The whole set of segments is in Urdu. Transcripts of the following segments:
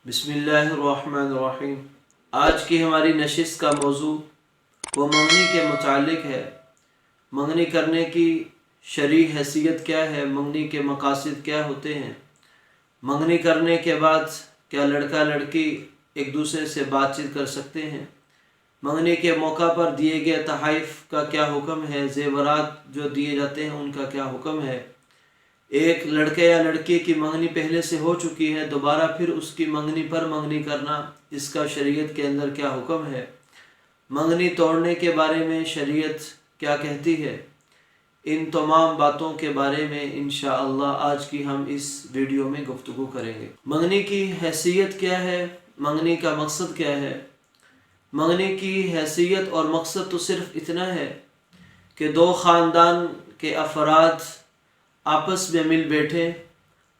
بسم اللہ الرحمن الرحیم۔ آج کی ہماری نشست کا موضوع وہ منگنی کے متعلق ہے۔ منگنی کرنے کی شرعی حیثیت کیا ہے، منگنی کے مقاصد کیا ہوتے ہیں، منگنی کرنے کے بعد کیا لڑکا لڑکی ایک دوسرے سے بات چیت کر سکتے ہیں، منگنی کے موقع پر دیے گئے تحائف کا کیا حکم ہے، زیورات جو دیے جاتے ہیں ان کا کیا حکم ہے، ایک لڑکے یا لڑکی کی منگنی پہلے سے ہو چکی ہے دوبارہ پھر اس کی منگنی پر منگنی کرنا، اس کا شریعت کے اندر کیا حکم ہے، منگنی توڑنے کے بارے میں شریعت کیا کہتی ہے، ان تمام باتوں کے بارے میں انشاءاللہ آج کی ہم اس ویڈیو میں گفتگو کریں گے۔ منگنی کی حیثیت کیا ہے، منگنی کا مقصد کیا ہے؟ منگنی کی حیثیت اور مقصد تو صرف اتنا ہے کہ دو خاندان کے افراد آپس میں مل بیٹھیں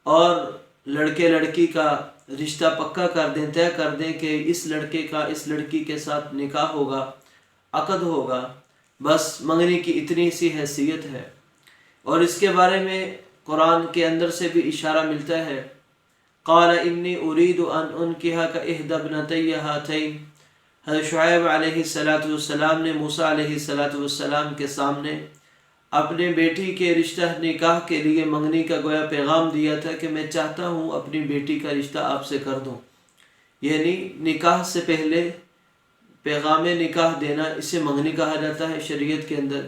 اور لڑکے لڑکی کا رشتہ پکا کر دیں، طے کر دیں کہ اس لڑکے کا اس لڑکی کے ساتھ نکاح ہوگا، عقد ہوگا، بس منگنی کی اتنی سی حیثیت ہے۔ اور اس کے بارے میں قرآن کے اندر سے بھی اشارہ ملتا ہے، قال انی ارید ان انکحک احدی ابنتی ہاتین۔ حضرت شعیب علیہ السلام نے موسیٰ علیہ السلام کے سامنے اپنے بیٹی کے رشتہ نکاح کے لیے منگنی کا گویا پیغام دیا تھا کہ میں چاہتا ہوں اپنی بیٹی کا رشتہ آپ سے کر دوں، یعنی نکاح سے پہلے پیغام نکاح دینا، اسے منگنی کہا جاتا ہے شریعت کے اندر۔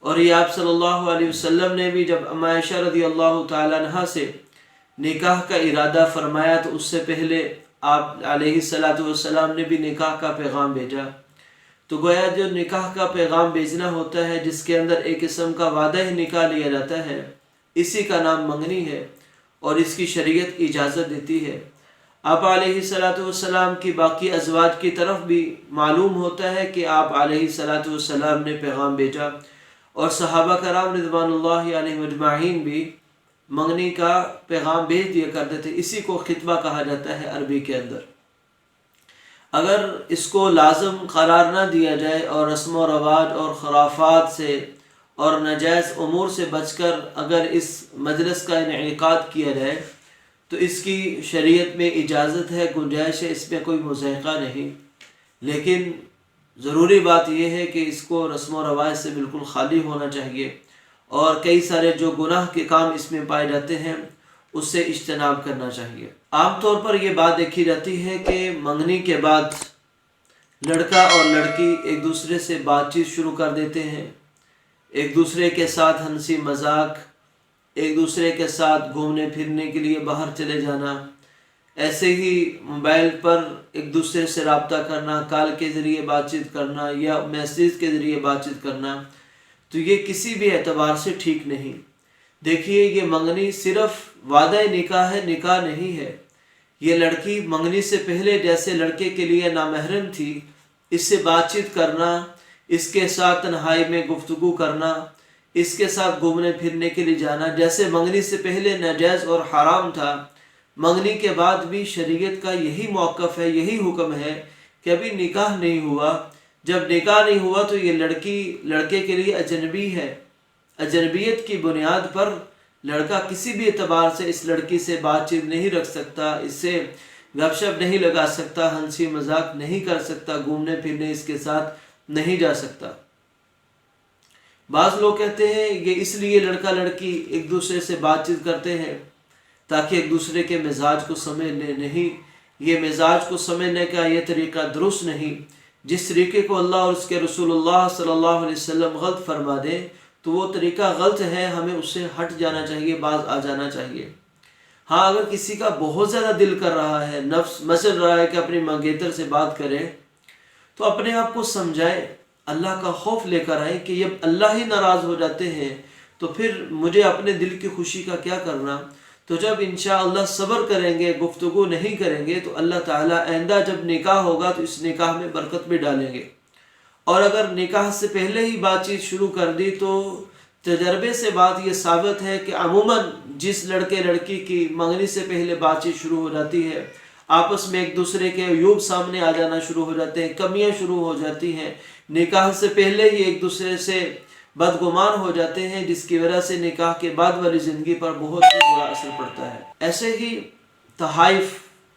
اور یہ آپ صلی اللہ علیہ وسلم نے بھی جب ام عائشہ رضی اللہ تعالیٰ عنہا سے نکاح کا ارادہ فرمایا تو اس سے پہلے آپ علیہ السلام نے بھی نکاح کا پیغام بھیجا۔ تو گویا جو نکاح کا پیغام بھیجنا ہوتا ہے، جس کے اندر ایک قسم کا وعدہ نکاح لیا جاتا ہے، اسی کا نام منگنی ہے اور اس کی شریعت اجازت دیتی ہے۔ آپ علیہ السلام کی باقی ازواج کی طرف بھی معلوم ہوتا ہے کہ آپ علیہ السلام نے پیغام بھیجا، اور صحابہ کرام رضوان اللہ علیہ مجمعین بھی منگنی کا پیغام بھیج دیا کرتے تھے۔ اسی کو خطبہ کہا جاتا ہے عربی کے اندر۔ اگر اس کو لازم قرار نہ دیا جائے اور رسم و رواج اور خرافات سے اور ناجائز امور سے بچ کر اگر اس مجلس کا انعقاد کیا جائے تو اس کی شریعت میں اجازت ہے، گنجائش ہے، اس میں کوئی مضائقہ نہیں۔ لیکن ضروری بات یہ ہے کہ اس کو رسم و رواج سے بالکل خالی ہونا چاہیے، اور کئی سارے جو گناہ کے کام اس میں پائے جاتے ہیں اس سے اجتناب کرنا چاہیے۔ عام طور پر یہ بات دیکھی جاتی ہے کہ منگنی کے بعد لڑکا اور لڑکی ایک دوسرے سے بات چیت شروع کر دیتے ہیں، ایک دوسرے کے ساتھ ہنسی مذاق، ایک دوسرے کے ساتھ گھومنے پھرنے کے لیے باہر چلے جانا، ایسے ہی موبائل پر ایک دوسرے سے رابطہ کرنا، کال کے ذریعے بات چیت کرنا یا میسیج کے ذریعے بات چیت کرنا، تو یہ کسی بھی اعتبار سے ٹھیک نہیں۔ دیکھیے، یہ منگنی صرف وعدہ نکاح ہے، نکاح نہیں ہے۔ یہ لڑکی منگنی سے پہلے جیسے لڑکے کے لیے نامحرم تھی، اس سے بات چیت کرنا، اس کے ساتھ تنہائی میں گفتگو کرنا، اس کے ساتھ گھومنے پھرنے کے لیے جانا، جیسے منگنی سے پہلے ناجائز اور حرام تھا، منگنی کے بعد بھی شریعت کا یہی موقف ہے، یہی حکم ہے کہ ابھی نکاح نہیں ہوا۔ جب نکاح نہیں ہوا تو یہ لڑکی لڑکے کے لیے اجنبی ہے۔ اجنبیت کی بنیاد پر لڑکا کسی بھی اعتبار سے اس لڑکی سے بات چیت نہیں رکھ سکتا، اس سے گپ شپ نہیں لگا سکتا، ہنسی مذاق نہیں کر سکتا، گھومنے پھرنے اس کے ساتھ نہیں جا سکتا۔ بعض لوگ کہتے ہیں یہ اس لیے لڑکا لڑکی ایک دوسرے سے بات چیت کرتے ہیں تاکہ ایک دوسرے کے مزاج کو سمجھ لیں۔ نہیں، یہ مزاج کو سمجھنے کا یہ طریقہ درست نہیں۔ جس طریقے کو اللہ اور اس کے رسول اللہ صلی اللہ علیہ وسلم غلط فرما دیں تو وہ طریقہ غلط ہے، ہمیں اس سے ہٹ جانا چاہیے، باز آ جانا چاہیے۔ ہاں، اگر کسی کا بہت زیادہ دل کر رہا ہے، نفس مچل رہا ہے کہ اپنی منگیتر سے بات کرے، تو اپنے آپ کو سمجھائے، اللہ کا خوف لے کر آئے کہ جب اللہ ہی ناراض ہو جاتے ہیں تو پھر مجھے اپنے دل کی خوشی کا کیا کرنا۔ تو جب انشاءاللہ صبر کریں گے، گفتگو نہیں کریں گے، تو اللہ تعالیٰ آئندہ جب نکاح ہوگا تو اس نکاح میں برکت بھی ڈالیں گے۔ اور اگر نکاح سے پہلے ہی بات چیت شروع کر دی تو تجربے سے بات یہ ثابت ہے کہ عموماً جس لڑکے لڑکی کی منگنی سے پہلے بات چیت شروع ہو جاتی ہے، آپس میں ایک دوسرے کے عیوب سامنے آ جانا شروع ہو جاتے ہیں، کمیاں شروع ہو جاتی ہیں، نکاح سے پہلے ہی ایک دوسرے سے بدگمان ہو جاتے ہیں، جس کی وجہ سے نکاح کے بعد والی زندگی پر بہت ہی برا اثر پڑتا ہے۔ ایسے ہی تحائف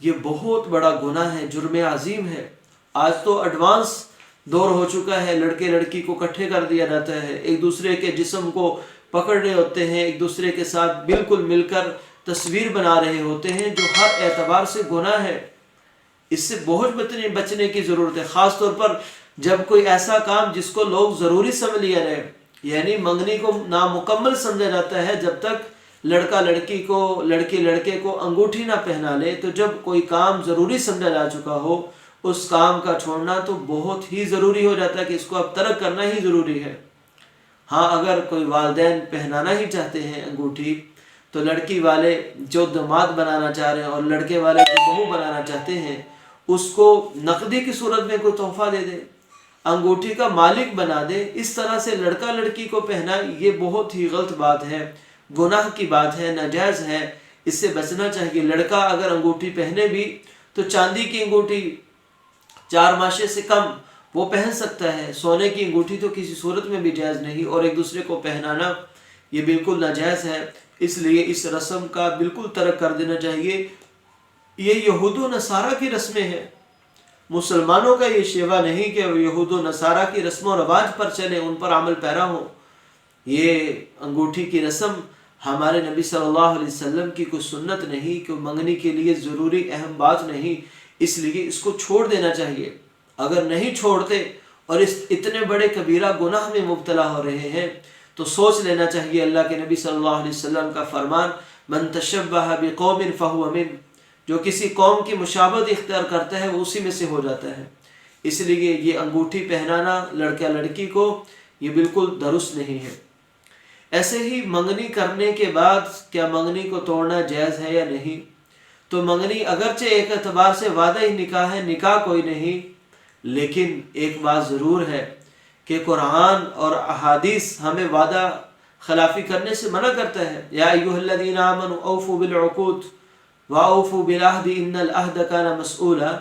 یہ بہت بڑا گناہ ہے، جرم عظیم ہے۔ آج تو ایڈوانس دور ہو چکا ہے، لڑکے لڑکی کو اکٹھے کر دیا جاتا ہے، ایک دوسرے کے جسم کو پکڑ رہے ہوتے ہیں، ایک دوسرے کے ساتھ بالکل مل کر تصویر بنا رہے ہوتے ہیں، جو ہر اعتبار سے گناہ ہے۔ اس سے بہت بچنے کی ضرورت ہے، خاص طور پر جب کوئی ایسا کام جس کو لوگ ضروری سمجھ لیا جائے، یعنی منگنی کو نامکمل سمجھا جاتا ہے جب تک لڑکا لڑکی کو، لڑکی لڑکے کو انگوٹھی نہ پہنا لے۔ تو جب کوئی کام ضروری سمجھا جا چکا ہو، اس کام کا چھوڑنا تو بہت ہی ضروری ہو جاتا ہے کہ اس کو اب ترک کرنا ہی ضروری ہے۔ ہاں اگر کوئی والدین پہنانا ہی چاہتے ہیں انگوٹھی، تو لڑکی والے جو داماد بنانا چاہ رہے ہیں اور لڑکے والے جو بہو بنانا چاہتے ہیں، اس کو نقدی کی صورت میں کوئی تحفہ دے دے، انگوٹھی کا مالک بنا دے۔ اس طرح سے لڑکا لڑکی کو پہنا، یہ بہت ہی غلط بات ہے، گناہ کی بات ہے، ناجائز ہے، اس سے بچنا چاہیے۔ لڑکا اگر انگوٹھی پہنے بھی تو چاندی کی انگوٹھی 4 ماشے سے کم وہ پہن سکتا ہے، سونے کی انگوٹھی تو کسی صورت میں بھی جائز نہیں، اور ایک دوسرے کو پہنانا یہ بالکل ناجائز ہے۔ اس لیے اس رسم کا بالکل ترک کر دینا چاہیے۔ یہ یہود و نصارہ کی رسمیں ہیں، مسلمانوں کا یہ شیوا نہیں کہ یہود و نصارہ کی رسم و رواج پر چلیں، ان پر عمل پیرا ہوں۔ یہ انگوٹھی کی رسم ہمارے نبی صلی اللہ علیہ وسلم کی کوئی سنت نہیں، کوئی منگنی کے لیے ضروری اہم بات نہیں، اس لیے اس کو چھوڑ دینا چاہیے۔ اگر نہیں چھوڑتے اور اس اتنے بڑے کبیرہ گناہ میں مبتلا ہو رہے ہیں تو سوچ لینا چاہیے۔ اللہ کے نبی صلی اللہ علیہ وسلم کا فرمان، من تشبہ بقوم فہو من، جو کسی قوم کی مشابہت اختیار کرتا ہے وہ اسی میں سے ہو جاتا ہے۔ اس لیے یہ انگوٹھی پہنانا لڑکا لڑکی کو یہ بالکل درست نہیں ہے۔ ایسے ہی منگنی کرنے کے بعد کیا منگنی کو توڑنا جائز ہے یا نہیں؟ تو منگنی اگرچہ ایک اعتبار سے وعدہ ہی نکاح ہے، نکاح کوئی نہیں، لیکن ایک بات ضرور ہے کہ قرآن اور احادیث ہمیں وعدہ خلافی کرنے سے منع کرتا ہے۔ یا ایھا الذین آمنوا اوفوا بالعقود واوفوا بالعہد ان العہد کان مسئولا،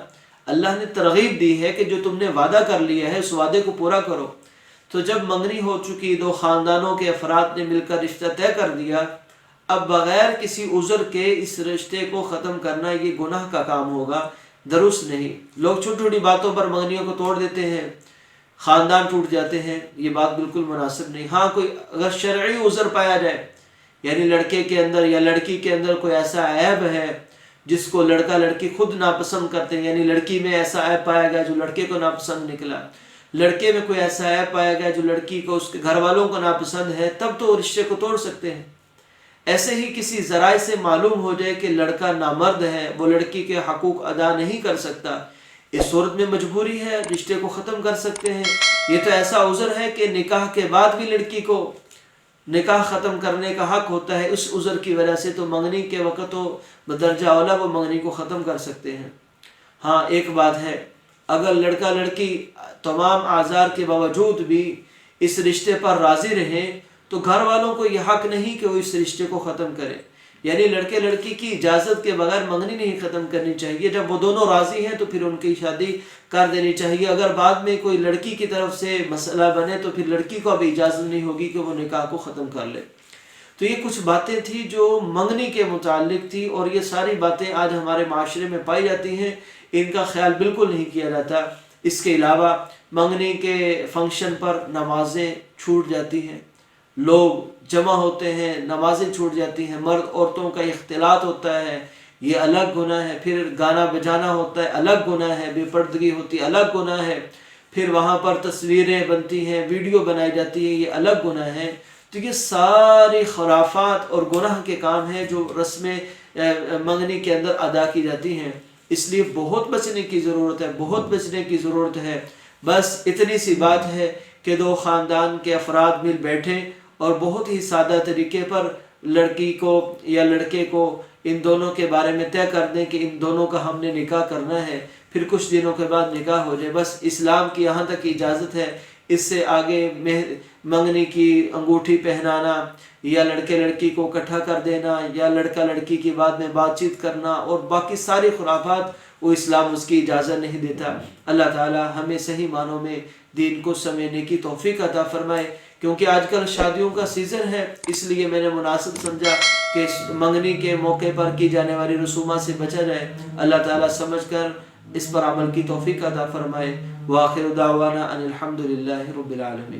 اللہ نے ترغیب دی ہے کہ جو تم نے وعدہ کر لیا ہے اس وعدے کو پورا کرو۔ تو جب منگنی ہو چکی، 2 خاندانوں کے افراد نے مل کر رشتہ طے کر دیا، اب بغیر کسی عذر کے اس رشتے کو ختم کرنا یہ گناہ کا کام ہوگا، درست نہیں۔ لوگ چھوٹی چھوٹی باتوں پر منگنیوں کو توڑ دیتے ہیں، خاندان ٹوٹ جاتے ہیں، یہ بات بالکل مناسب نہیں۔ ہاں کوئی اگر شرعی عذر پایا جائے، یعنی لڑکے کے اندر یا لڑکی کے اندر کوئی ایسا عیب ہے جس کو لڑکا لڑکی خود ناپسند کرتے ہیں، یعنی لڑکی میں ایسا عیب پایا گیا جو لڑکے کو ناپسند نکلا، لڑکے میں کوئی ایسا عیب پایا گیا جو لڑکی کو اس کے گھر والوں کو ناپسند ہے، تب تو رشتے کو توڑ سکتے ہیں۔ ایسے ہی کسی ذرائع سے معلوم ہو جائے کہ لڑکا نامرد ہے، وہ لڑکی کے حقوق ادا نہیں کر سکتا، اس صورت میں مجبوری ہے، رشتے کو ختم کر سکتے ہیں۔ یہ تو ایسا عذر ہے کہ نکاح کے بعد بھی لڑکی کو نکاح ختم کرنے کا حق ہوتا ہے، اس عذر کی وجہ سے تو منگنی کے وقت تو بدرجہ اولیٰ وہ منگنی کو ختم کر سکتے ہیں۔ ہاں ایک بات ہے، اگر لڑکا لڑکی تمام اعذار کے باوجود بھی اس رشتے پر راضی رہیں تو گھر والوں کو یہ حق نہیں کہ وہ اس رشتے کو ختم کرے، یعنی لڑکے لڑکی کی اجازت کے بغیر منگنی نہیں ختم کرنی چاہیے۔ جب وہ دونوں راضی ہیں تو پھر ان کی شادی کر دینی چاہیے۔ اگر بعد میں کوئی لڑکی کی طرف سے مسئلہ بنے تو پھر لڑکی کو ابھی اجازت نہیں ہوگی کہ وہ نکاح کو ختم کر لے۔ تو یہ کچھ باتیں تھیں جو منگنی کے متعلق تھی، اور یہ ساری باتیں آج ہمارے معاشرے میں پائی جاتی ہیں، ان کا خیال بالکل نہیں کیا جاتا۔ اس کے علاوہ منگنی کے فنکشن پر نمازیں چھوٹ جاتی ہیں، لوگ جمع ہوتے ہیں، نمازیں چھوٹ جاتی ہیں، مرد عورتوں کا اختلاط ہوتا ہے، یہ الگ گناہ ہے۔ پھر گانا بجانا ہوتا ہے، الگ گناہ ہے۔ بے پردگی ہوتی ہے، الگ گناہ ہے۔ پھر وہاں پر تصویریں بنتی ہیں، ویڈیو بنائی جاتی ہے، یہ الگ گناہ ہے۔ تو یہ ساری خرافات اور گناہ کے کام ہیں جو رسم منگنی کے اندر ادا کی جاتی ہیں۔ اس لیے بہت بچنے کی ضرورت ہے، بہت بچنے کی ضرورت ہے۔ بس اتنی سی بات ہے کہ 2 خاندان کے افراد مل بیٹھیں اور بہت ہی سادہ طریقے پر لڑکی کو یا لڑکے کو ان دونوں کے بارے میں طے کر دیں کہ ان دونوں کا ہم نے نکاح کرنا ہے، پھر کچھ دنوں کے بعد نکاح ہو جائے۔ بس اسلام کی یہاں تک اجازت ہے، اس سے آگے منگنی کی انگوٹھی پہنانا یا لڑکے لڑکی کو اکٹھا کر دینا یا لڑکا لڑکی کی بعد میں بات چیت کرنا اور باقی ساری خرافات، وہ اسلام اس کی اجازت نہیں دیتا۔ اللہ تعالی ہمیں صحیح معنوں میں دین کو سمجھنے کی توفیق عطا فرمائے۔ کیونکہ آج کل شادیوں کا سیزن ہے، اس لیے میں نے مناسب سمجھا کہ منگنی کے موقع پر کی جانے والی رسومات سے بچا جائے۔ اللہ تعالیٰ سمجھ کر اس پر عمل کی توفیق عطا فرمائے۔ وآخر دعوانا ان الحمد للہ رب العالمین۔